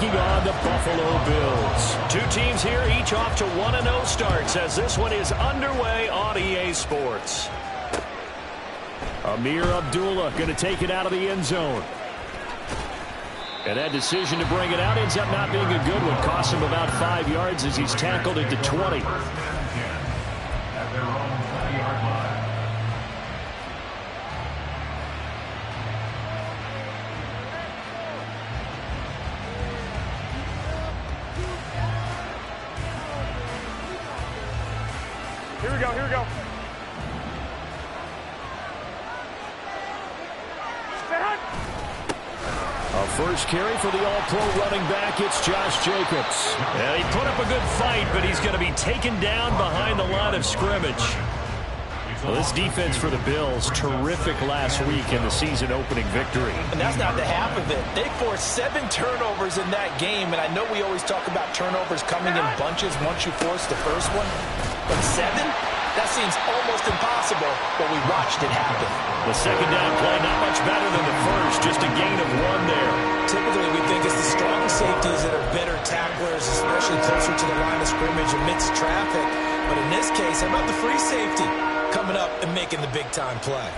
taking on the Buffalo Bills. Two teams here, each off to 1-0 starts as this one is underway on EA Sports. Amir Abdullah going to take it out of the end zone. And that decision to bring it out ends up not being a good one. Costs him about 5 yards as he's tackled at the 20. Here we go, here we go. A first carry for the all-pro running back, it's Josh Jacobs. And he put up a good fight, but he's going to be taken down behind the line of scrimmage. Well, this defense for the Bills, terrific last week in the season-opening victory. And that's not the half of it. They forced 7 turnovers in that game, and I know we always talk about turnovers coming in bunches once you force the first one. But 7? That seems almost impossible, but we watched it happen. The second down play, not much better than the first, just a gain of 1 there. Typically, we think it's the strong safeties that are better tacklers, especially closer to the line of scrimmage amidst traffic. But in this case, how about the free safety coming up and making the big-time play?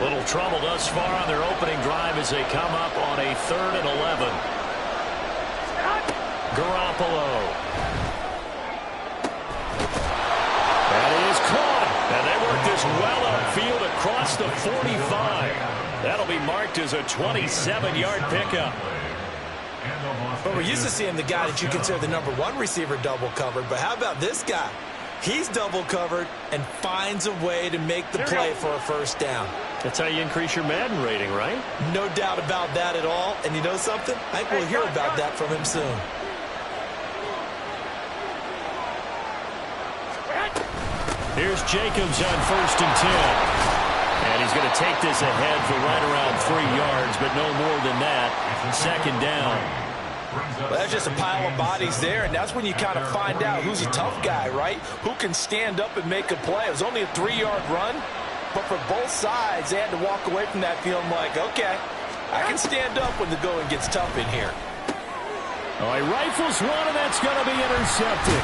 Little trouble thus far on their opening drive as they come up on a 3rd and 11. Garoppolo. That is caught. And they work this well upfield across the 45. That'll be marked as a 27-yard pickup. But we're used to seeing the guy that you consider the #1 receiver double covered. But how about this guy? He's double covered and finds a way to make the play for a first down. That's how you increase your Madden rating, right? No doubt about that at all. And you know something? I think we'll hear about that from him soon. Here's Jacobs on 1st and 10. And he's going to take this ahead for right around 3 yards, but no more than that. 2nd down. Well, that's just a pile of bodies there, and that's when you kind of find out who's a tough guy, right? Who can stand up and make a play. It was only a 3-yard run, but for both sides, they had to walk away from that feeling like, okay, I can stand up when the going gets tough in here. Oh, he rifles one, and that's going to be intercepted.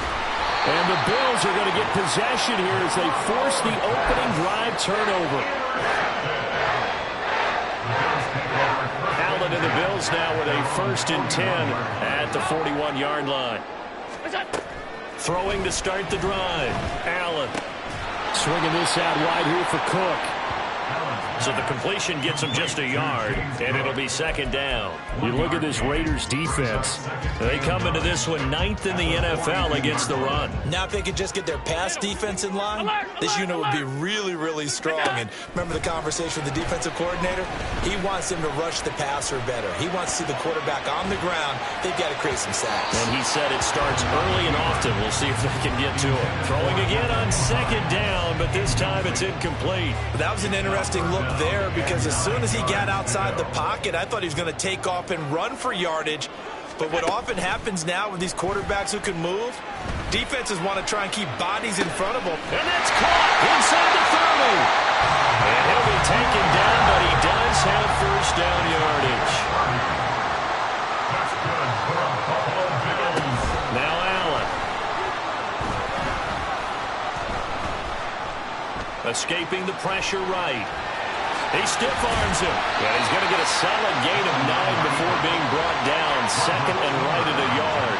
And the Bills are going to get possession here as they force the opening drive turnover. Allen and the Bills now with a 1st and 10 at the 41-yard line. Throwing to start the drive. Allen swinging this out wide here for Cook. So the completion gets him just a yard, and it'll be 2nd down. You look at this Raiders defense. They come into this one 9th in the NFL against the run. Now if they could just get their pass defense in line, this unit would be really, really strong. And remember the conversation with the defensive coordinator? He wants them to rush the passer better. He wants to see the quarterback on the ground. They've got to create some sacks. And he said it starts early and often. We'll see if they can get to him. Throwing again on 2nd down, but this time it's incomplete. That was an interesting look there because as soon as he got outside the pocket, I thought he was going to take off and run for yardage. But what often happens now with these quarterbacks who can move, defenses want to try and keep bodies in front of them. And that's caught inside the 30. And he'll be taken down, but he does have 1st down yardage. Now Allen. Escaping the pressure right. He stiff-arms him. And he's going to get a solid gain of 9 before being brought down. 2nd and right at a yard.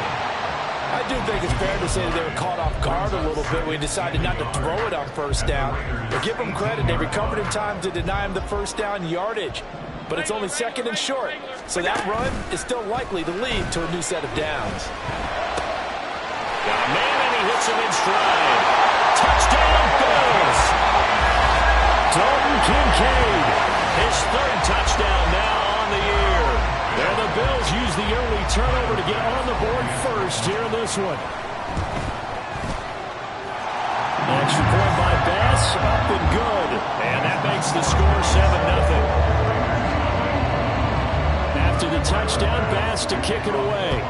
I do think it's fair to say that they were caught off guard a little bit when he decided not to throw it on 1st down. But give them credit. They recovered in time to deny him the 1st down yardage. But it's only 2nd and short. So that run is still likely to lead to a new set of downs. Got a man, and he hits him in stride. Touchdown, Bills! Dalton Kincaid, his 3rd touchdown now on the year. And the Bills use the early turnover to get on the board first here in this one. Extra point by Bass, up and good. And that makes the score 7-0. After the touchdown, Bass to kick it away.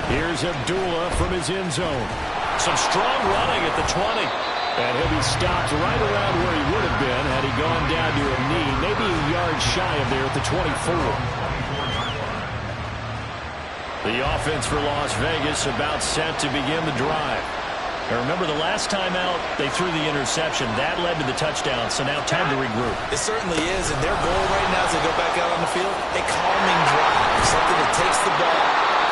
Here's Abdullah from his end zone. Some strong running at the 20. And he'll be stopped right around where he would have been had he gone down to a knee, maybe a yard shy of there at the 24. The offense for Las Vegas about set to begin the drive. Now remember, the last time out, they threw the interception. That led to the touchdown, so now time to regroup. It certainly is, and their goal right now as they go back out on the field, a calming drive, something that takes the ball,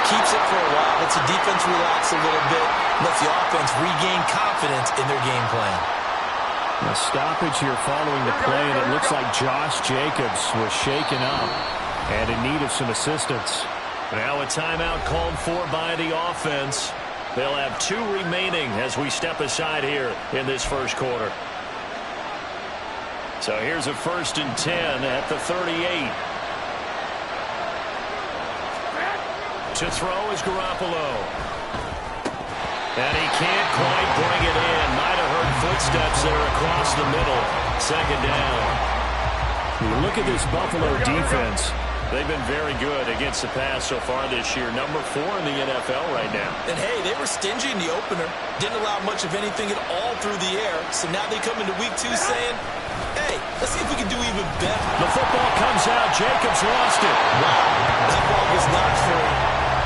keeps it for a while, lets the defense relax a little bit, lets the offense regain confidence in their game plan. A stoppage here following the play, and it looks like Josh Jacobs was shaken up and in need of some assistance. Now a timeout called for by the offense. They'll have 2 remaining as we step aside here in this first quarter. So here's a 1st and 10 at the 38. To throw is Garoppolo. And he can't quite bring it in. Might have heard footsteps that are across the middle. 2nd down. You look at this Buffalo defense. They've been very good against the pass so far this year. Number 4 in the NFL right now. And, hey, they were stingy in the opener. Didn't allow much of anything at all through the air. So now they come into week 2 saying, hey, let's see if we can do even better. The football comes out. Jacobs lost it. Wow. That ball was not free.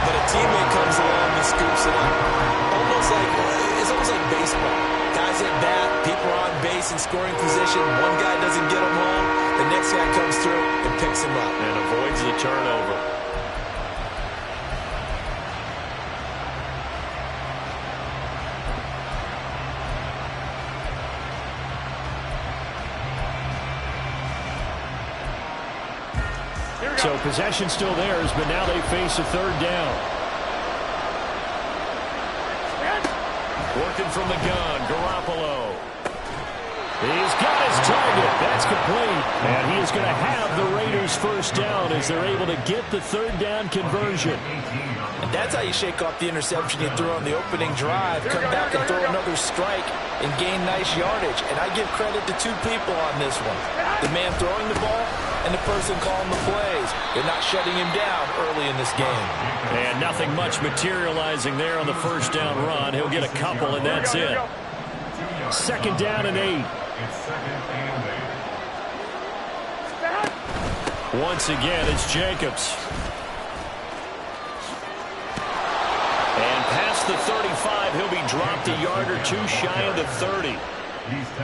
But a teammate comes along and scoops it up. It's almost like baseball. Guys at bat, people are on base in scoring position. One guy doesn't get them home. The next guy comes through and picks him up. And avoids the turnover. So possession still theirs, but now they face a 3rd down. Working from the gun, Garoppolo. He's got his target. That's complete. And he is going to have the Raiders' 1st down as they're able to get the 3rd down conversion. And that's how you shake off the interception you threw on the opening drive. Come back and throw another strike and gain nice yardage. And I give credit to 2 people on this one. The man throwing the ball and the person calling the plays. They're not shutting him down early in this game. And nothing much materializing there on the 1st down run. He'll get a couple, and that's it. 2nd down and 8. Once again, it's Jacobs. And past the 35, he'll be dropped a yard or 2 shy of the 30.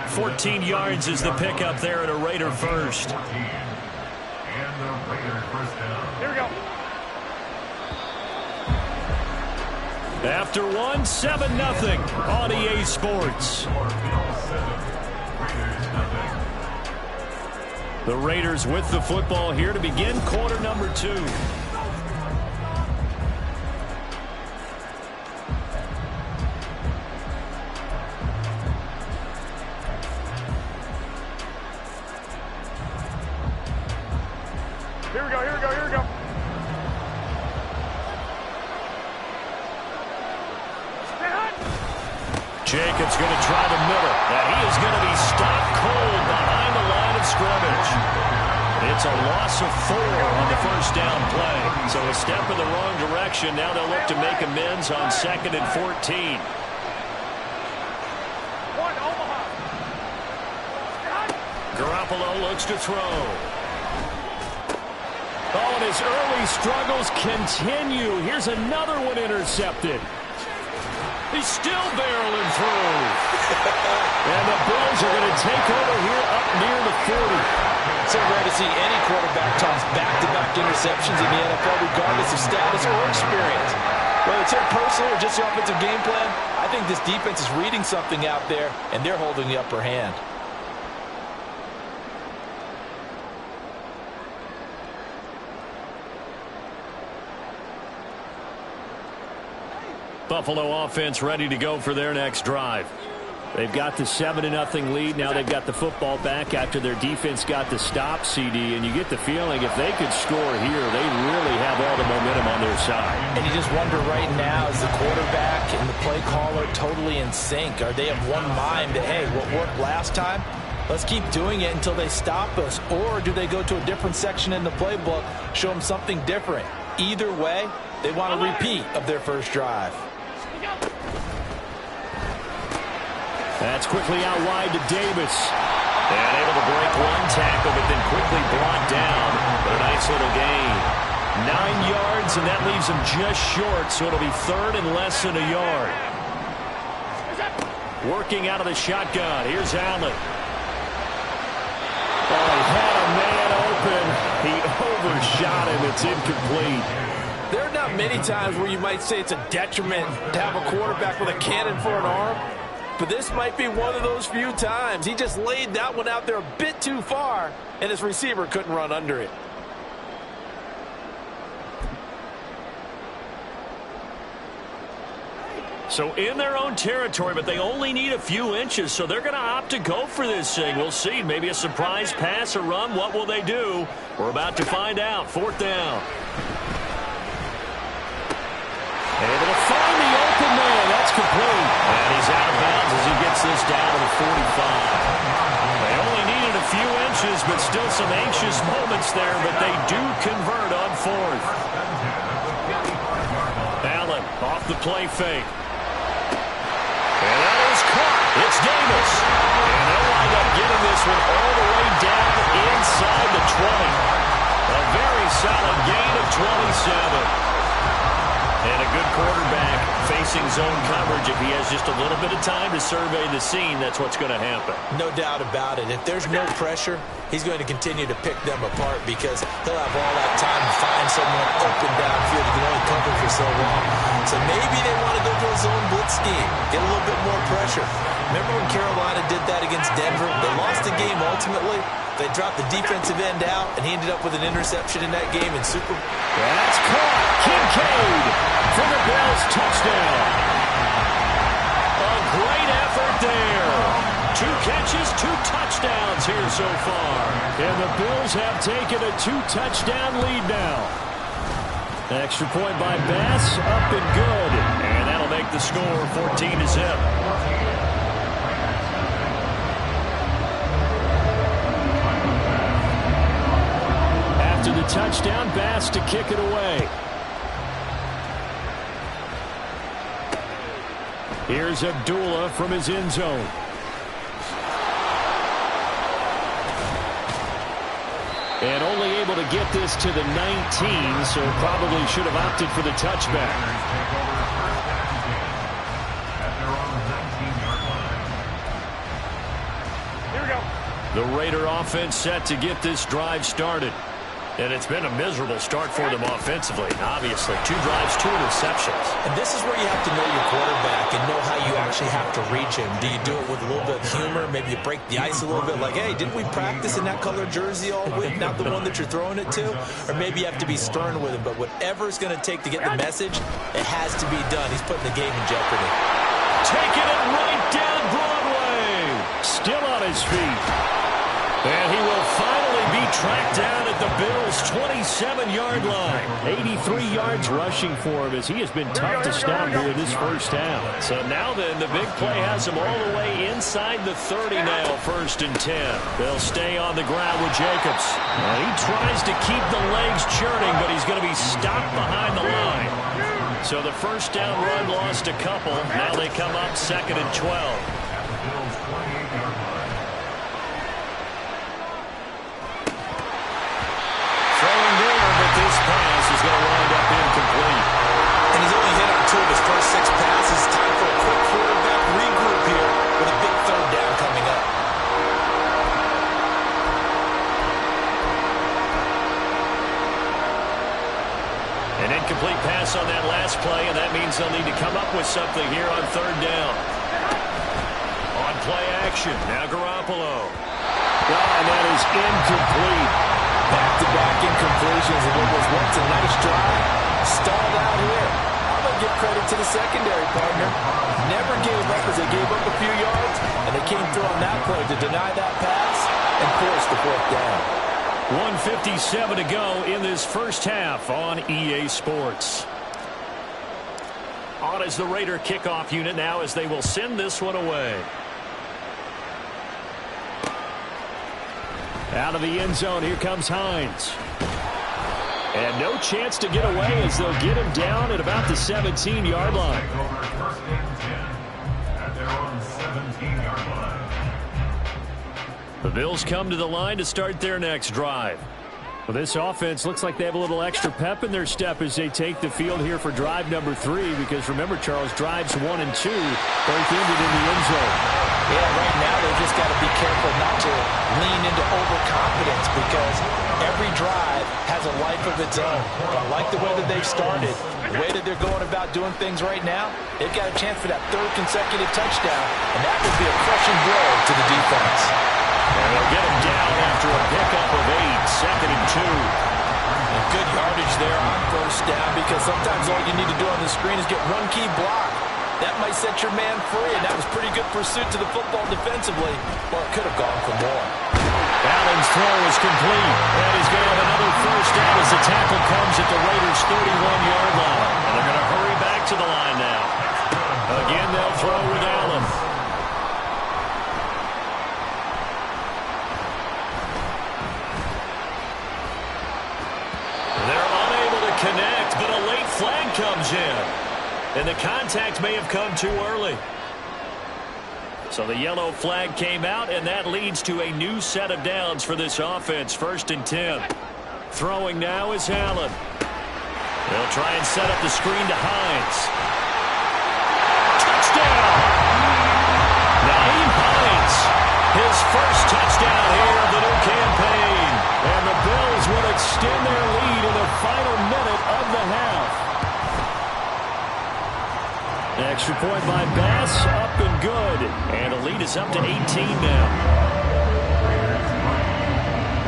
14 yards is the pickup there at a Raider 1st. Here we go. After 1, 7-0 on EA Sports. The Raiders with the football here to begin quarter number 2. Here we go, here we go, here we go. Jacobs going to try the middle. And he is going to be stopped cold behind the line of scrimmage. It's a loss of 4 on the 1st down play. So a step in the wrong direction. Now they'll look to make amends on 2nd and 14. Garoppolo looks to throw. Oh, and his early struggles continue. Here's another one intercepted. He's still barreling through. And the Bills are going to take over here up near the 40. So rare to see any quarterback toss back-to-back interceptions in the NFL, regardless of status or experience. Whether it's him personally or just the offensive game plan, I think this defense is reading something out there, and they're holding the upper hand. Buffalo offense ready to go for their next drive. They've got the 7-0 lead. Now they've got the football back after their defense got the stop, CD. And you get the feeling if they could score here, they really have all the momentum on their side. And you just wonder right now, is the quarterback and the play caller totally in sync? Are they of one mind that, hey, what worked last time, let's keep doing it until they stop us? Or do they go to a different section in the playbook, show them something different? Either way, They want a repeat of their first drive. That's quickly out wide to Davis. And able to break one tackle, but then quickly brought down. But a nice little gain. 9 yards, and that leaves him just short, so it'll be third and less than a yard. Working out of the shotgun. Here's Allen. Oh, he had a man open. He overshot him. It's incomplete. There are not many times where you might say it's a detriment to have a quarterback with a cannon for an arm. But this might be one of those few times. He just laid that one out there a bit too far, and his receiver couldn't run under it. So in their own territory, but they only need a few inches, so they're going to opt to go for this thing. We'll see. Maybe a surprise pass or run. What will they do? We're about to find out. Fourth down. Able to find the open man. That's complete. And he's out of bounds as he gets this down to the 45. They only needed a few inches, but still some anxious moments there, but they do convert on fourth. Allen off the play fake. And that is caught. It's Davis. And they'll wind up getting this one all the way down inside the 20. A very solid gain of 27. And a good quarterback facing zone coverage. If he has just a little bit of time to survey the scene, that's what's going to happen. No doubt about it. If there's no pressure, he's going to continue to pick them apart because he'll have all that time to find someone open downfield. He can only cover for so long. So maybe they want to go to a zone blitz scheme, get a little bit more pressure. Remember when Carolina did that against Denver? They lost the game ultimately. They dropped the defensive end out, and he ended up with an interception in that game in Super Bowl. That's caught. Kincaid for the Bills touchdown. A great effort there. 2 catches, 2 touchdowns here so far. And the Bills have taken a 2-touchdown lead now. Extra point by Bass, up and good. And that'll make the score 14-0. After the touchdown, Bass to kick it away. Here's Abdullah from his end zone. And only able to get this to the 19, so probably should have opted for the touchback. Here we go. The Raider offense set to get this drive started. And it's been a miserable start for them offensively, obviously. 2 drives, 2 interceptions. And this is where you have to know your quarterback and know how you actually have to reach him. Do you do it with a little bit of humor? Maybe you break the ice a little bit like, hey, didn't we practice in that color jersey all week, not the one that you're throwing it to? Or maybe you have to be stern with him. But whatever it's going to take to get the message, it has to be done. He's putting the game in jeopardy. Taking it right down Broadway. Still on his feet. And he will finally be tracked down at the Bills' 27-yard line. 83 yards rushing for him as he has been tough to stop here in this first half. So now then, the big play has him all the way inside the 30 now, 1st and 10. They'll stay on the ground with Jacobs. And he tries to keep the legs churning, but he's going to be stopped behind the line. So the first down run lost a couple. Now they come up 2nd and 12. This pass is going to wind up incomplete. And he's only hit on 2 of his first 6 passes. Time for a quick quarterback regroup here with a big 3rd down coming up. An incomplete pass on that last play, and that means they'll need to come up with something here on 3rd down. On play action, now Garoppolo. And that is incomplete. Back-to-back incompletions of what was once a nice drive. Stalled out here. I'm going to give credit to the secondary partner. Never gave up as they gave up a few yards, and they came through on that play to deny that pass and force the 4th down. 1:57 to go in this first half on EA Sports. On is the Raider kickoff unit now as they will send this one away. Out of the end zone, here comes Hines. And no chance to get away as they'll get him down at about the 17-yard line. The Bills come to the line to start their next drive. Well, this offense looks like they have a little extra pep in their step as they take the field here for drive number 3, because remember, Charles, drives 1 and 2 both ended in the end zone. Yeah, right now they've just got to be careful not to lean into overconfidence, because every drive has a life of its own. But I like the way that they've started, the way that they're going about doing things right now. They've got a chance for that 3rd consecutive touchdown, and that would be a crushing blow to the defense. And they'll get him down after a pickup of 8, 2nd and 2. And good yardage there on 1st down, because sometimes all you need to do on the screen is get one key block. That might set your man free, and that was pretty good pursuit to the football defensively. Well, it could have gone for more. Allen's throw is complete, and he's going to have another 1st down as the tackle comes at the Raiders' 31-yard line. And they're going to hurry back to the line now. Again, they'll throw with Allen. They're unable to connect, but a late flag comes in. And the contact may have come too early. So the yellow flag came out, and that leads to a new set of downs for this offense. 1st and 10. Throwing now is Allen. They'll try and set up the screen to Hines. Touchdown! Naeem Hines. His first touchdown here of the new campaign. And the Bills will extend their lead in the final minute of the half. Extra point by Bass, up and good. And the lead is up to 18 now.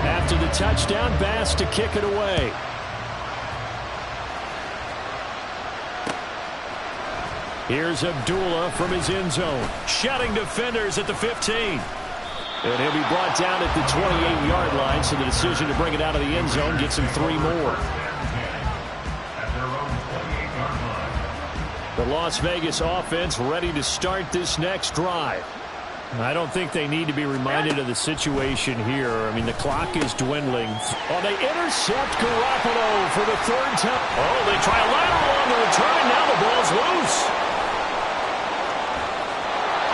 After the touchdown, Bass to kick it away. Here's Abdullah from his end zone. Shutting defenders at the 15. And he'll be brought down at the 28-yard line, so the decision to bring it out of the end zone gets him 3 more. The Las Vegas offense ready to start this next drive. I don't think they need to be reminded of the situation here. I mean, the clock is dwindling. Oh, they intercept Garoppolo for the 3rd time. Oh, they try a lateral on the return. Now the ball's loose.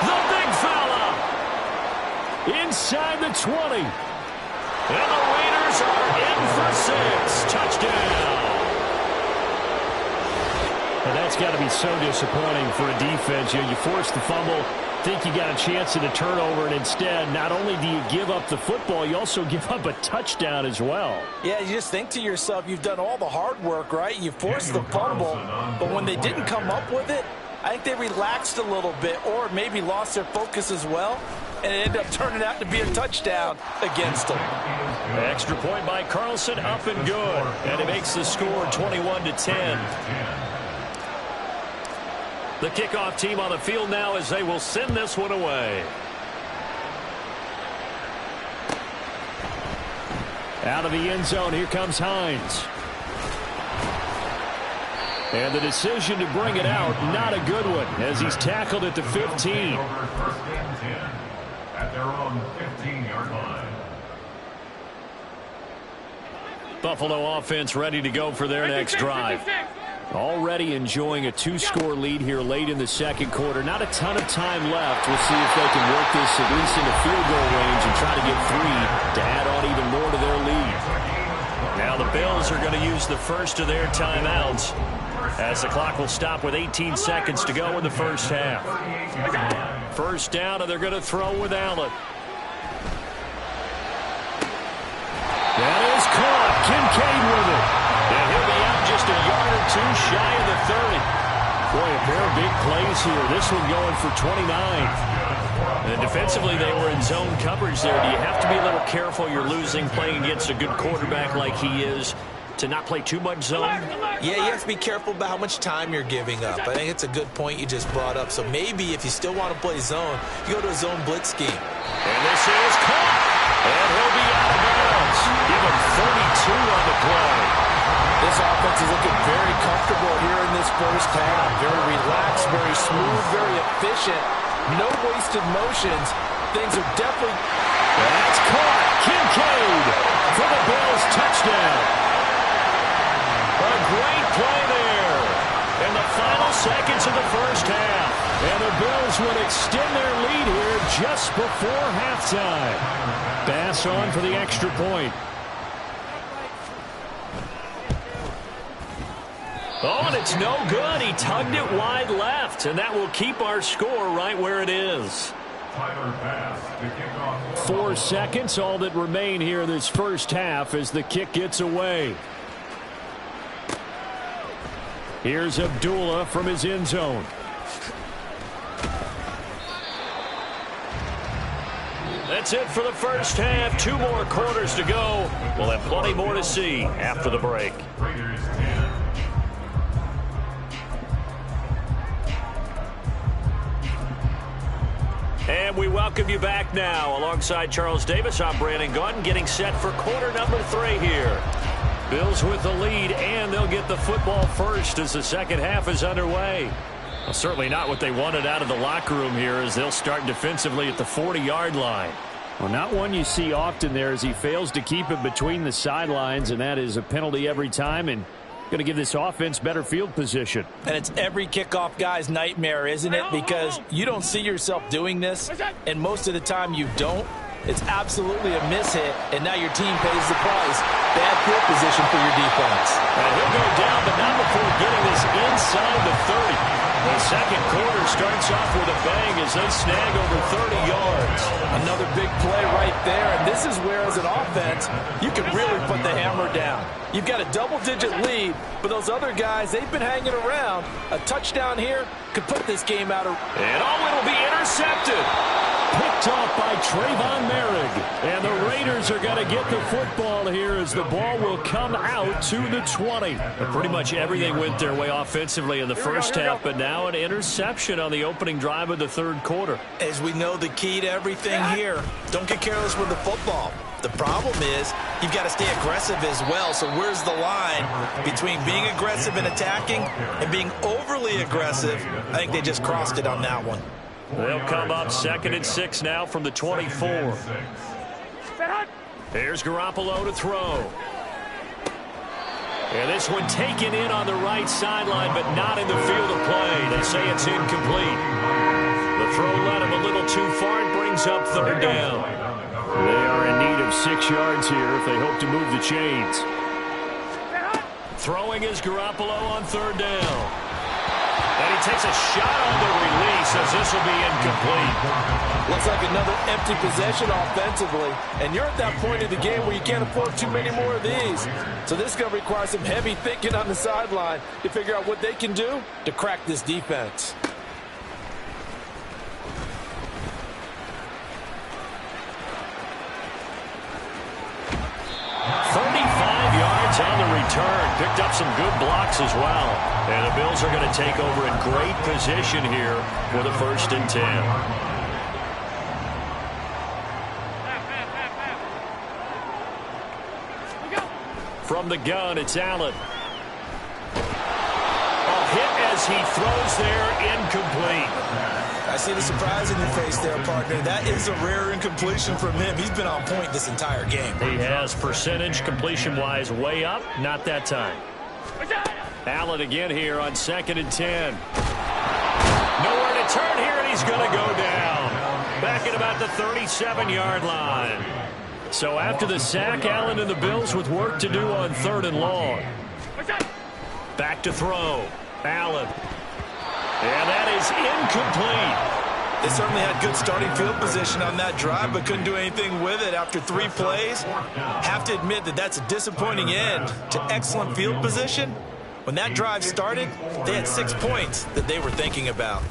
The big fella inside the 20. And the Raiders are in for 6. Touchdown. And that's got to be so disappointing for a defense. You force the fumble, think you got a chance at a turnover, and instead, not only do you give up the football, you also give up a touchdown as well. Yeah, you just think to yourself, you've done all the hard work, right? You forced the fumble, but when they didn't come up with it, I think they relaxed a little bit, or maybe lost their focus as well, and it ended up turning out to be a touchdown against them. Extra point by Carlson, up and good. And it makes the score 21-10. The kickoff team on the field now as they will send this one away. Out of the end zone, here comes Hines. And the decision to bring it out, not a good one, as he's tackled at the 15. At their own 15-yard line. Buffalo offense ready to go for their next drive. Already enjoying a 2-score lead here late in the 2nd quarter. Not a ton of time left. We'll see if they can work this at least into field goal range and try to get 3 to add on even more to their lead. Now the Bills are going to use the first of their timeouts as the clock will stop with 18 seconds to go in the 1st half. 1st down, and they're going to throw with Allen. That is caught. Kincaid with it. And he'll be out just a yard or 2 shy of the 30. Boy, a pair of big plays here. This one going for 29. And defensively, they were in zone coverage there. Do you have to be a little careful? You're losing, playing against a good quarterback like he is, to not play too much zone? Yeah, you have to be careful about how much time you're giving up. I think it's a good point you just brought up. So maybe if you still want to play zone, you go to a zone blitz scheme. And this is caught. And he'll be out of bounds. Give him 32 on the play. This offense is looking very comfortable here in this 1st half. Very relaxed, very smooth, very efficient. No wasted motions. Things are definitely... That's caught. Kincaid for the Bills touchdown. A great play there in the final seconds of the first half. And the Bills would extend their lead here just before halftime. Bass on for the extra point. Oh, and it's no good. He tugged it wide left, and that will keep our score right where it is. 4 seconds, all that remain here this first half as the kick gets away. Here's Abdullah from his end zone. That's it for the first half. 2 more quarters to go. We'll have plenty more to see after the break. And we welcome you back now. Alongside Charles Davis, I'm Brandon Gaudin, getting set for quarter number 3 here. Bills with the lead, and they'll get the football first as the second half is underway. Well, certainly not what they wanted out of the locker room here as they'll start defensively at the 40-yard line. Well, not one you see often there as he fails to keep it between the sidelines, and that is a penalty every time, and going to give this offense better field position. And it's every kickoff guy's nightmare, isn't it? Because you don't see yourself doing this, and most of the time you don't. It's absolutely a miss-hit, and now your team pays the price. Bad field position for your defense. And he'll go down, but not before getting this inside the 30. The second quarter starts off with a bang as they snag over 30 yards. Another big play right there, and this is where, as an offense, you can really put the hammer down. You've got a double-digit lead, but those other guys, they've been hanging around. A touchdown here could put this game out of... And it'll be intercepted. Picked off by Trayvon Merrick. And the Raiders are going to get the football here as the ball will come out to the 20. But pretty much everything went their way offensively in the first half, but now an interception on the opening drive of the third quarter. As we know, the key to everything here, don't get careless with the football. The problem is you've got to stay aggressive as well. So where's the line between being aggressive and attacking and being overly aggressive? I think they just crossed it on that one. They'll come up 2nd and 6 now from the 24. Here's Garoppolo to throw. And this one taken in on the right sideline, but not in the field of play. They say it's incomplete. The throw led him a little too far and brings up 3rd down. They are in need of 6 yards here if they hope to move the chains. Throwing is Garoppolo on 3rd down. And he takes a shot on the release as this will be incomplete. Looks like another empty possession offensively. And you're at that point in the game where you can't afford too many more of these. So this is going to require some heavy thinking on the sideline to figure out what they can do to crack this defense. On the return, picked up some good blocks as well. And the Bills are going to take over in great position here for the 1st and 10. From the gun, it's Allen. A hit as he throws there, incomplete. I see the surprise in your face there, partner. That is a rare incompletion from him. He's been on point this entire game. He has percentage completion-wise way up. Not that time. Allen again here on 2nd and 10. Nowhere to turn here, and he's going to go down. Back at about the 37-yard line. So after the sack, Allen and the Bills with work to do on 3rd and long. Back to throw. Allen. And that is incomplete. They certainly had good starting field position on that drive, but couldn't do anything with it after 3 plays. Have to admit that that's a disappointing end to excellent field position. When that drive started, they had 6 points that they were thinking about.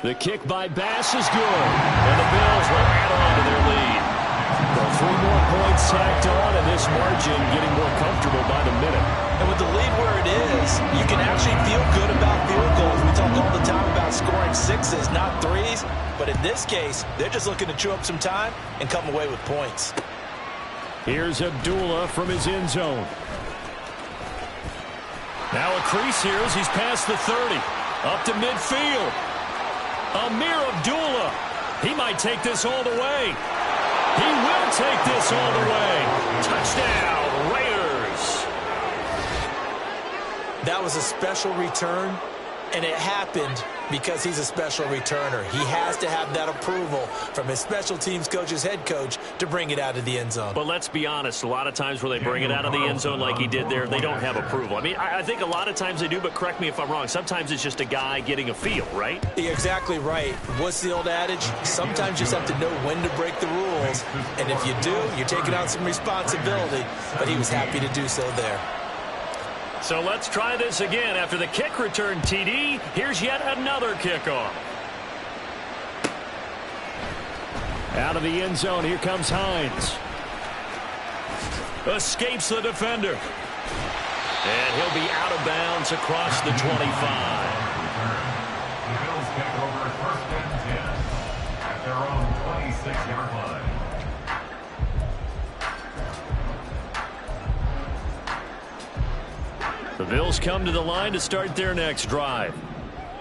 The kick by Bass is good, and the Bills will add on to their lead. Well, 3 more points tacked on, and this margin getting more comfortable by the minute. And with the lead where it is, you can actually feel good about field goals. We talk all the time about scoring 6s, not 3s. But in this case, they're just looking to chew up some time and come away with points. Here's Abdullah from his end zone. Now a crease here as he's past the 30. Up to midfield. Amir Abdullah. He might take this all the way. He will take this all the way. Touchdown, Raiders. That was a special return, and it happened because he's a special returner. He has to have that approval from his special teams coach's head coach to bring it out of the end zone. But let's be honest, a lot of times where they bring it out of the end zone like he did there, they don't have approval. I mean, I think a lot of times they do, but correct me if I'm wrong. Sometimes it's just a guy getting a feel, right? You're exactly right. What's the old adage? Sometimes you just have to know when to break the rules, and if you do, you're taking on some responsibility, but he was happy to do so there. So let's try this again. After the kick return, TD, here's yet another kickoff. Out of the end zone, here comes Hines. Escapes the defender. And he'll be out of bounds across the 25. The Bills take over 1st and 10 at their own 26-yard line. The Bills come to the line to start their next drive.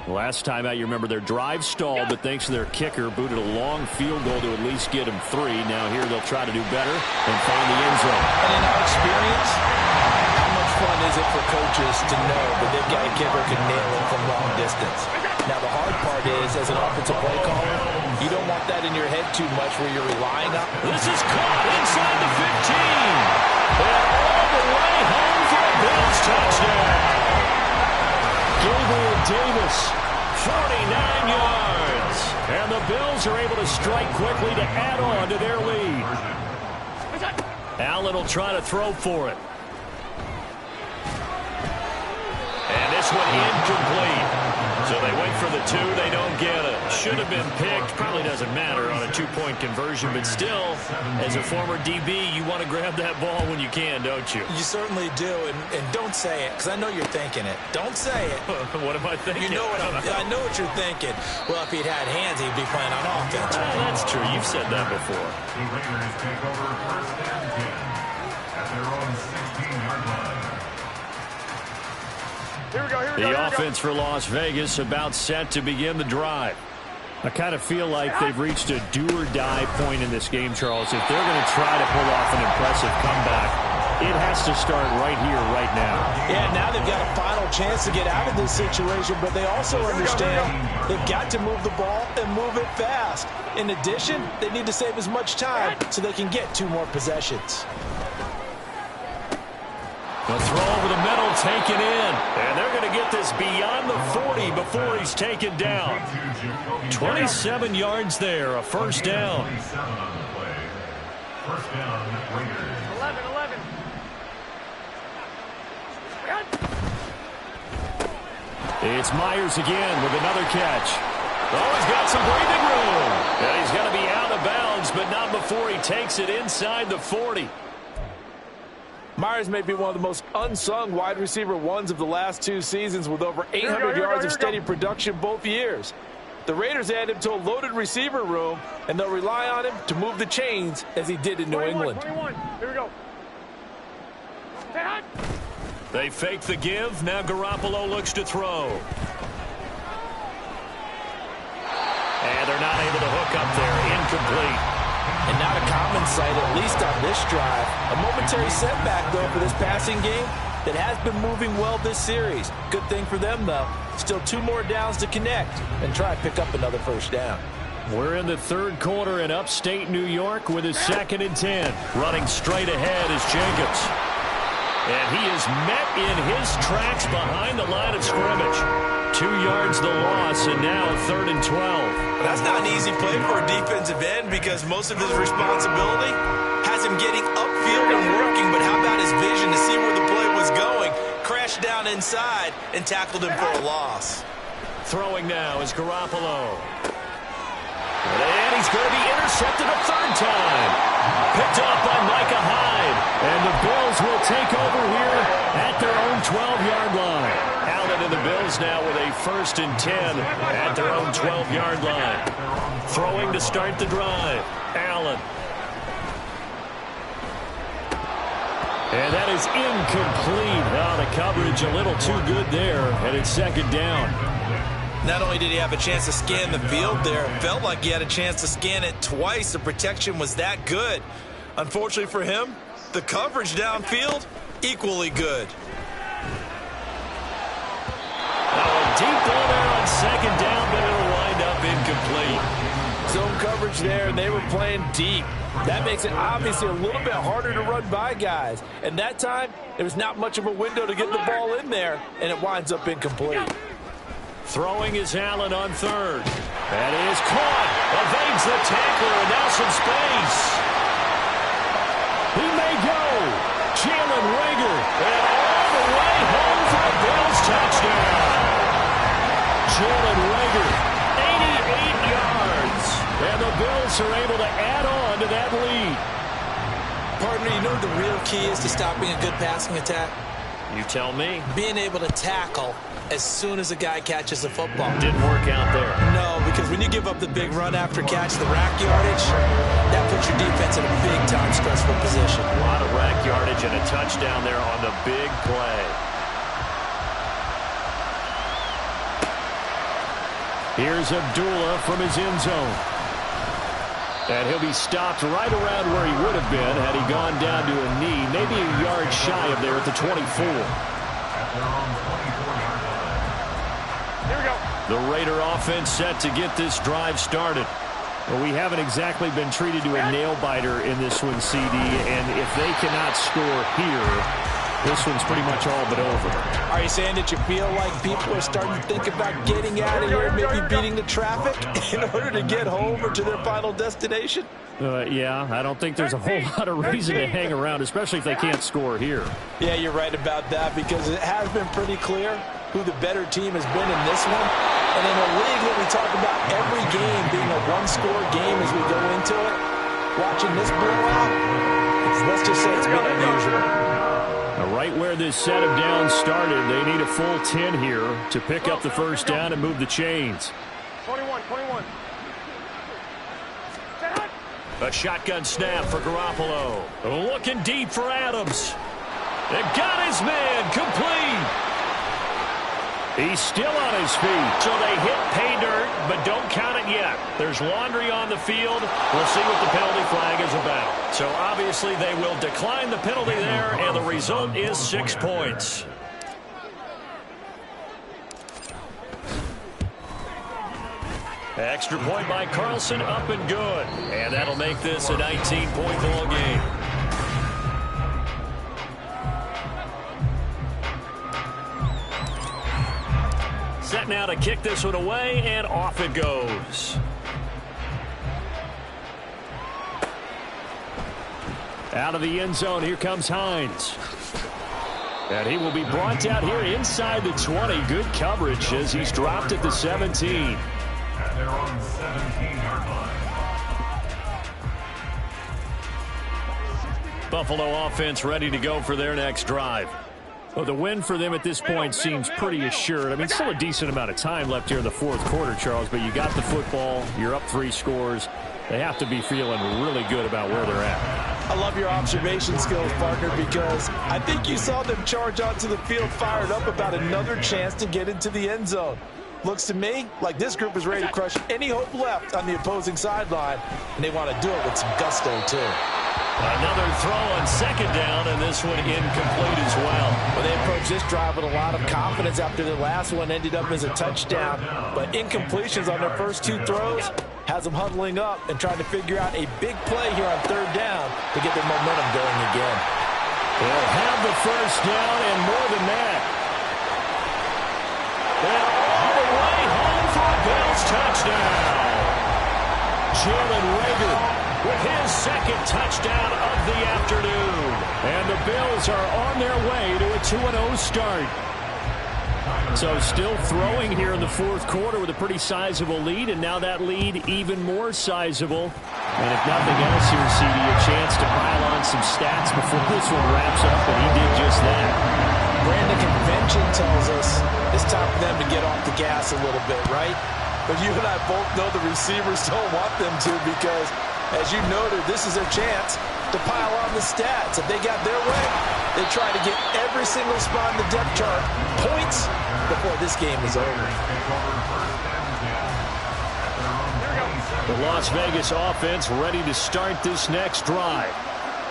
Last time out, you remember their drive stalled, but thanks to their kicker, booted a long field goal to at least get him 3. Now here they'll try to do better and find the end zone. And in our experience, how much fun is it for coaches to know that they've got a kicker who can nail it from long distance? Now the hard part is, as an offensive play caller, you don't want that in your head too much where you're relying on. This is caught inside the 15. And all the way home for a Bills touchdown. Gabriel Davis, 49 yards. And the Bills are able to strike quickly to add on to their lead. Allen will try to throw for it. And this one incomplete. So they wait for the 2, they don't get it. Should have been picked, probably doesn't matter on a 2-point conversion, but still, as a former DB, you want to grab that ball when you can, don't you? You certainly do, and don't say it, because I know you're thinking it. Don't say it. What am I thinking? You know I know what you're thinking. Well, if he'd had hands, he'd be playing on offense. That's true. You've said that before. The Raiders take over 1st and 10 at their own 16-yard line. Here we go, here we The go, offense for Las Vegas about set to begin the drive. I kind of feel like they've reached a do-or-die point in this game, Charles. If they're going to try to pull off an impressive comeback, it has to start right here, right now. Yeah, now they've got a final chance to get out of this situation, but they also understand they've got to move the ball and move it fast. In addition, they need to save as much time so they can get 2 more possessions. The throw over the middle taken in. And they're going to get this beyond the 40 before he's taken down. 27 yards there, a first down. 27 on the play. First down, Raiders. 11. It's Myers again with another catch. Oh, he's got some breathing room. And he's going to be out of bounds, but not before he takes it inside the 40. Myers may be one of the most unsung wide receiver ones of the last 2 seasons with over 800 yards of steady production both years. The Raiders add him to a loaded receiver room, and they'll rely on him to move the chains as he did in New England. 21. Here we go. They fake the give. Now Garoppolo looks to throw. And they're not able to hook up there. Incomplete. And not a common sight, at least on this drive. A momentary setback, though, for this passing game that has been moving well this series. Good thing for them, though. Still 2 more downs to connect and try to pick up another first down. We're in the 3rd quarter in upstate New York with a 2nd and 10. Running straight ahead is Jacobs. And he is met in his tracks behind the line of scrimmage. 2 yards the loss, and now 3rd and 12. That's not an easy play for a defensive end because most of his responsibility has him getting upfield and working, but how about his vision to see where the play was going? Crashed down inside and tackled him for a loss. Throwing now is Garoppolo. And he's going to be intercepted a 3rd time. Picked off by Micah Hyde. And the Bills will take over here at their own 12-yard line. Allen and the Bills now with a 1st and 10 at their own 12-yard line. Throwing to start the drive. Allen. And that is incomplete. Oh, the coverage a little too good there. And it's 2nd down. Not only did he have a chance to scan the field there, it felt like he had a chance to scan it twice. The protection was that good. Unfortunately for him, the coverage downfield, equally good. deep ball there on second down, but it'll wind up incomplete. Zone coverage there, and they were playing deep. That makes it obviously a little bit harder to run by guys. And that time, there was not much of a window to get the ball in there, and it winds up incomplete. Throwing is Allen on third. That is caught. Evades the tackler, and now some space. He may go. Jalen Reagor, and all the way home for a Bills touchdown. Jalen Reagor, 88 yards. And the Bills are able to add on to that lead. Partner, you know what the real key is to stopping a good passing attack? You tell me. Being able to tackle as soon as a guy catches the football. Didn't work out there. No, because when you give up the big run after catch, the rack yardage, that puts your defense in a big-time stressful position. A lot of rack yardage and a touchdown there on the big play. Here's Abdullah from his end zone. And he'll be stopped right around where he would have been had he gone down to a knee, maybe a yard shy of there at the 24. Here we go. The Raider offense set to get this drive started. Well, we haven't exactly been treated to a nail-biter in this one, CD, and if they cannot score here, this one's pretty much all but over. Are you saying that you feel like people are starting to think about getting out of here, maybe beating the traffic in order to get home or to their final destination? Yeah, I don't think there's a whole lot of reason to hang around, especially if they can't score here. Yeah, you're right about that because it has been pretty clear who the better team has been in this one. And in a league that we talk about every game being a one-score game as we go into it, watching this blowout, let's just say it's been unusual. Right where this set of downs started, they need a full 10 here to pick up the first down and move the chains. 21. A shotgun snap for Garoppolo. Looking deep for Adams. They got his man complete. He's still on his feet. So they hit pay dirt, but don't count it yet. There's laundry on the field. We'll see what the penalty flag is about. So obviously they will decline the penalty there, and the result is 6 points. Extra point by Carlson, up and good. And that'll make this a 19-point ball game. Set now to kick this one away, and off it goes. Out of the end zone, here comes Hines. And he will be brought down here inside the 20. Good coverage as he's dropped at the 17. At their own 17-yard line. Buffalo offense ready to go for their next drive. Well, the win for them at this point seems pretty assured. I mean, still a decent amount of time left here in the fourth quarter, Charles, but you got the football, you're up 3 scores. They have to be feeling really good about where they're at. I love your observation skills, partner, because I think you saw them charge onto the field fired up about another chance to get into the end zone. Looks to me like this group is ready to crush any hope left on the opposing sideline, and they want to do it with some gusto, too. Another throw on second down, and this one incomplete as well. Well, they approached this drive with a lot of confidence after the last one ended up as a touchdown. But incompletions on their first 2 throws has them huddling up and trying to figure out a big play here on third down to get their momentum going again. They'll have the first down and more than that. And all the way home for a Bills touchdown. Jalen Reagor with his second touchdown of the afternoon. And the Bills are on their way to a 2-0 start. So still throwing here in the fourth quarter with a pretty sizable lead, and now that lead even more sizable. And if nothing else here, CD, a chance to pile on some stats before this one wraps up, and he did just that. Brandon, convention tells us it's time for them to get off the gas a little bit, right? But you and I both know the receivers don't want them to because, as you noted, this is their chance to pile on the stats. If they got their way, they try to get every single spot in the depth chart points before this game is over. The Las Vegas offense ready to start this next drive.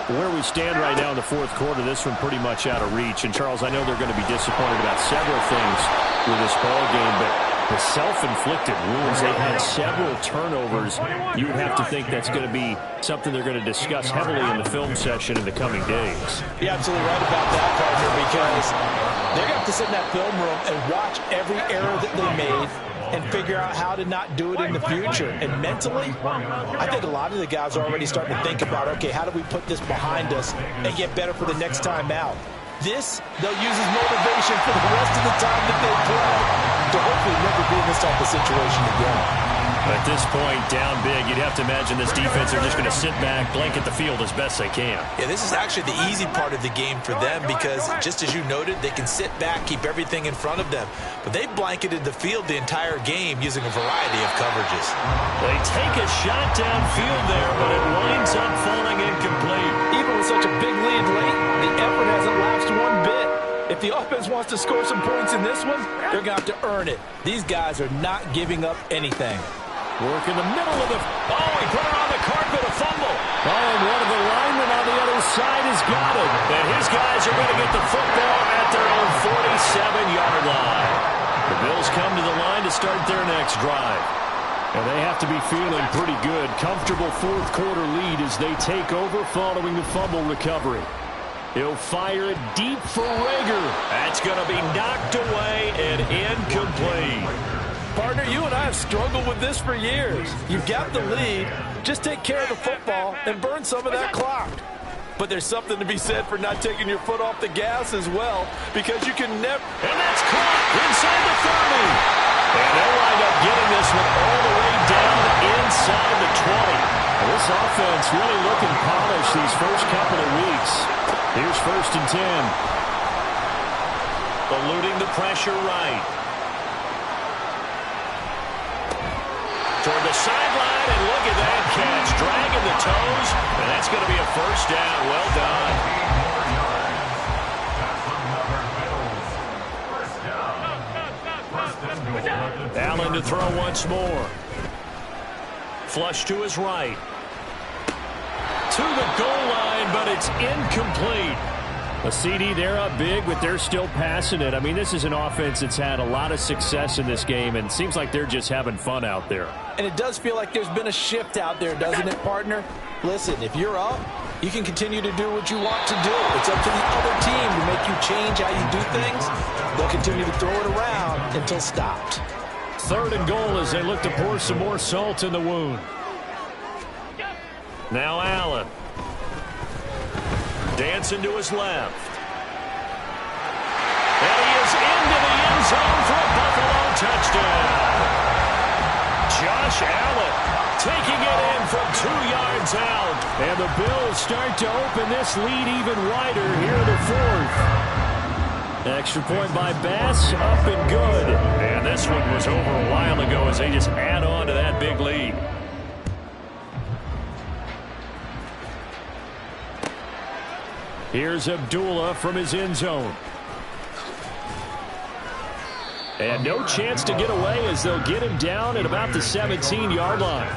Where we stand right now in the fourth quarter, this one pretty much out of reach. And, Charles, I know they're going to be disappointed about several things. with this ball game, but the self-inflicted wounds, they had several turnovers. You would have to think that's going to be something they're going to discuss heavily in the film session in the coming days. You're absolutely right about that, partner, because they're going to have to sit in that film room and watch every error that they made and figure out how to not do it in the future. And mentally, I think a lot of the guys are already starting to think about, okay, how do we put this behind us and get better for the next time out? This, they'll use as motivation for the rest of the time that they play to hopefully never be in this type of situation again. At this point, down big, you'd have to imagine this defense are just going to sit back, blanket the field as best they can. Yeah, this is actually the easy part of the game for them because, just as you noted, they can sit back, keep everything in front of them. But they blanketed the field the entire game using a variety of coverages. They take a shot downfield there, but it winds up falling incomplete. Even with such a big lead late, the effort hasn't lapsed one bit. If the offense wants to score some points in this one, they're going to have to earn it. These guys are not giving up anything. Work in the middle of the... Oh, he put it on the carpet, a fumble. Oh, and one of the linemen on the other side has got it. And his guys are going to get the football at their own 47-yard line. The Bills come to the line to start their next drive. And they have to be feeling pretty good. Comfortable fourth-quarter lead as they take over following the fumble recovery. He'll fire it deep for Rager. That's going to be knocked away and incomplete. Partner, you and I have struggled with this for years. You've got the lead. Just take care of the football and burn some of that clock. But there's something to be said for not taking your foot off the gas as well, because you can never... And that's caught inside the 30. And they'll wind up getting this one all the way down inside the 20. Well, this offense really looking polished these first couple of weeks. Here's 1st and 10. Eluding the pressure right. Toward the sideline, and look at that catch. Dragging the toes, and that's going to be a first down. Well done. Allen to throw once more. Flush to his right. To the goal line, but it's incomplete. A CD, they're up big, but they're still passing it. I mean, this is an offense that's had a lot of success in this game, and it seems like they're just having fun out there. And it does feel like there's been a shift out there, doesn't it, partner? Listen, if you're up, you can continue to do what you want to do. It's up to the other team to make you change how you do things. They'll continue to throw it around until stopped. 3rd and goal as they look to pour some more salt in the wound. Now Allen. Dancing to his left. And he is into the end zone for a Buffalo touchdown. Josh Allen taking it in from 2 yards out. And the Bills start to open this lead even wider here in the 4th. Extra point by Bass, up and good. And this one was over a while ago as they just add on to that big lead. Here's Abdullah from his end zone. And no chance to get away as they'll get him down at about the 17-yard line.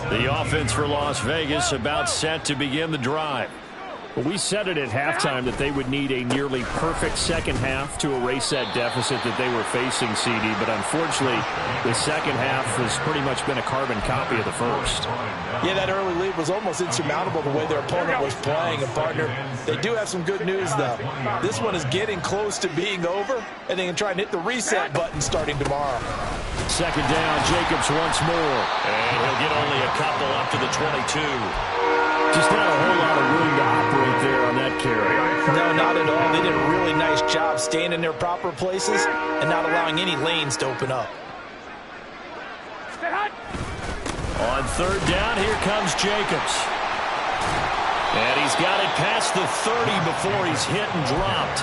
The offense for Las Vegas about set to begin the drive. Well, we said it at halftime that they would need a nearly perfect second half to erase that deficit that they were facing, CD. But unfortunately, the second half has pretty much been a carbon copy of the first. Yeah, that early lead was almost insurmountable the way their opponent was playing. And, partner, they do have some good news, though. This one is getting close to being over, and they can try and hit the reset button starting tomorrow. 2nd down, Jacobs once more. And he'll get only a couple up to the 22. Just not a whole lot of room to operate there on that carry. No, not at all. They did a really nice job staying in their proper places and not allowing any lanes to open up. On 3rd down, here comes Jacobs. And he's got it past the 30 before he's hit and dropped.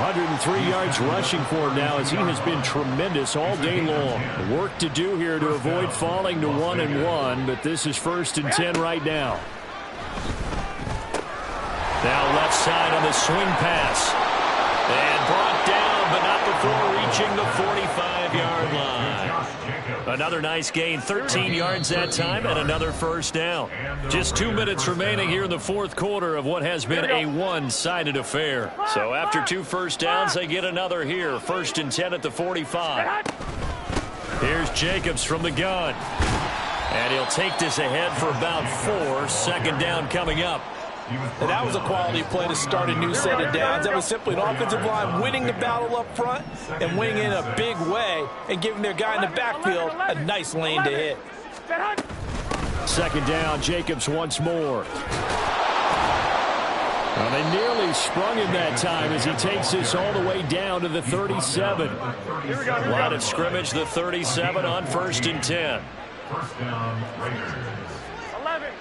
103 yards rushing for him now as he has been tremendous all day long. Work to do here to avoid falling to 1-1, but this is 1st and 10 right now. Now left side on the swing pass. And brought down, but not before reaching the 45-yard line. Another nice gain, 13 yards that time, and another first down. Just 2 minutes remaining here in the fourth quarter of what has been a one-sided affair. So after 2 first downs, they get another here. 1st and 10 at the 45. Here's Jacobs from the gun. And he'll take this ahead for about 4. Second down coming up. And that was a quality play to start a new set of downs. That was simply an offensive line winning the battle up front and winning in a big way and giving their guy in the backfield a nice lane to hit. Second down, Jacobs once more. Well, they nearly sprung him that time as he takes this all the way down to the 37. Line of scrimmage, the 37 on 1st and 10. First down, Raiders. 11.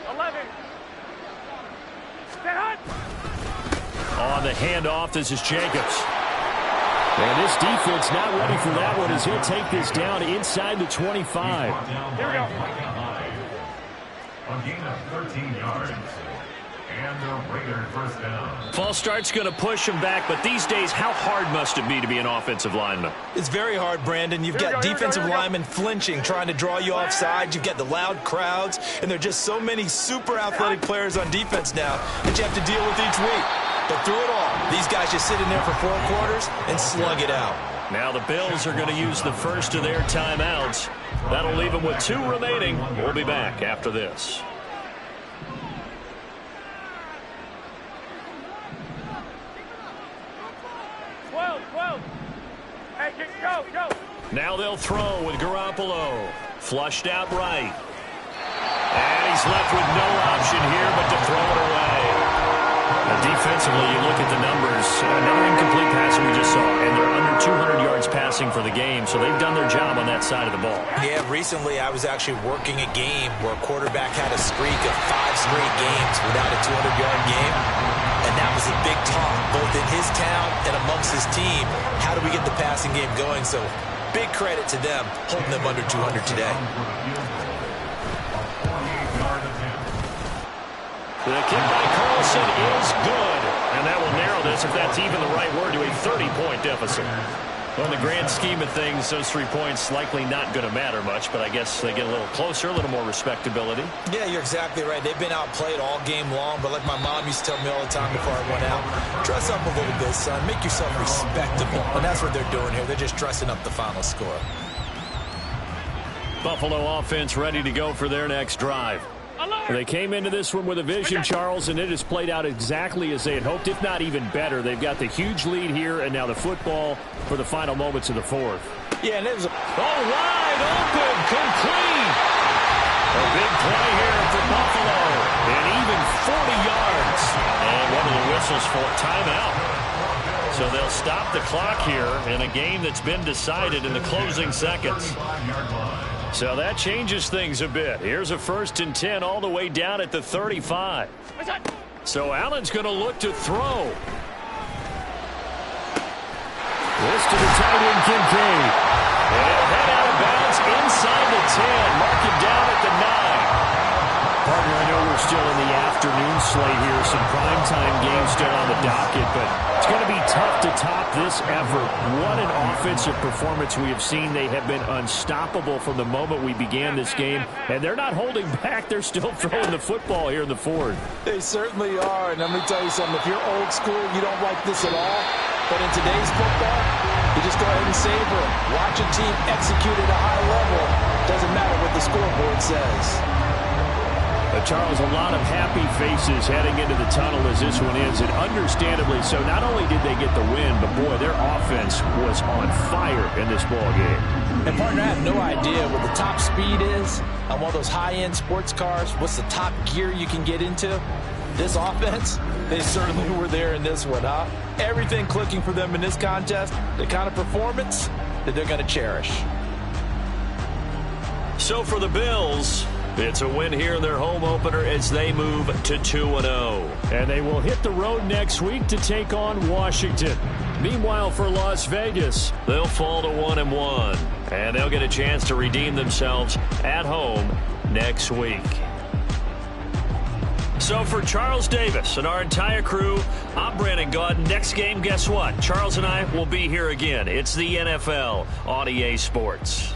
On the handoff, this is Jacobs. And this defense not ready for that one as he'll take this down inside the 25. Here we go. A gain of 13 yards. And the Raiders first down. False start's going to push him back, but these days, how hard must it be to be an offensive lineman? It's very hard, Brandon. You've got defensive linemen flinching, trying to draw you off sides. You've got the loud crowds, and there are just so many super athletic players on defense now that you have to deal with each week. But through it all, these guys just sit in there for 4 quarters and slug it out. Now the Bills are going to use the first of their timeouts. That'll leave them with 2 remaining. We'll be back after this. Hey, go. Now they'll throw with Garoppolo. Flushed out right. And he's left with no option here but to throw it away. Now defensively, you look at the numbers. Another incomplete pass we just saw, and they're under 200 yards passing for the game, so they've done their job on that side of the ball. Yeah, recently I was actually working a game where a quarterback had a streak of 5 straight games without a 200-yard game. And that was a big talk, both in his town and amongst his team. How do we get the passing game going? So big credit to them, holding them under 200 today. The kick by Carlson is good. And that will narrow this, if that's even the right word, to a 30-point deficit. Well, in the grand scheme of things, those 3 points likely not going to matter much, but I guess they get a little closer, a little more respectability. Yeah, you're exactly right. They've been outplayed all game long, but like my mom used to tell me all the time before I went out, dress up a little bit, son. Make yourself respectable. And that's what they're doing here. They're just dressing up the final score. Buffalo offense ready to go for their next drive. They came into this one with a vision, Charles, and it has played out exactly as they had hoped, if not even better. They've got the huge lead here, and now the football for the final moments of the 4th. Yeah, and it was wide open, complete. A big play here for Buffalo, and even 40 yards. And one of the whistles for timeout. So they'll stop the clock here in a game that's been decided in the closing seconds. So that changes things a bit. Here's a 1st and 10 all the way down at the 35. So Allen's going to look to throw. This to the tight end, Kincaid. And he'll head out of bounds inside the 10. Mark it down at the 9. Partner, I know we're still in the afternoon slate here. Some primetime games still on the docket, but it's going to be tough to top this effort. What an offensive performance we have seen. They have been unstoppable from the moment we began this game, and they're not holding back. They're still throwing the football here in the 4th. They certainly are, and let me tell you something. If you're old school, you don't like this at all. But in today's football, you just go ahead and savor it. Watch a team execute at a high level. Doesn't matter what the scoreboard says. Charles, a lot of happy faces heading into the tunnel as this one ends, and understandably so. Not only did they get the win, but boy, their offense was on fire in this ball game. And partner, I have no idea what the top speed is on one of those high-end sports cars. What's the top gear you can get into? This offense, they certainly were there in this one, huh? Everything clicking for them in this contest, the kind of performance that they're going to cherish. So for the Bills, it's a win here in their home opener as they move to 2-0. And they will hit the road next week to take on Washington. Meanwhile, for Las Vegas, they'll fall to 1-1. And they'll get a chance to redeem themselves at home next week. So for Charles Davis and our entire crew, I'm Brandon Gaudin. Next game, guess what? Charles and I will be here again. It's the NFL on EA Sports.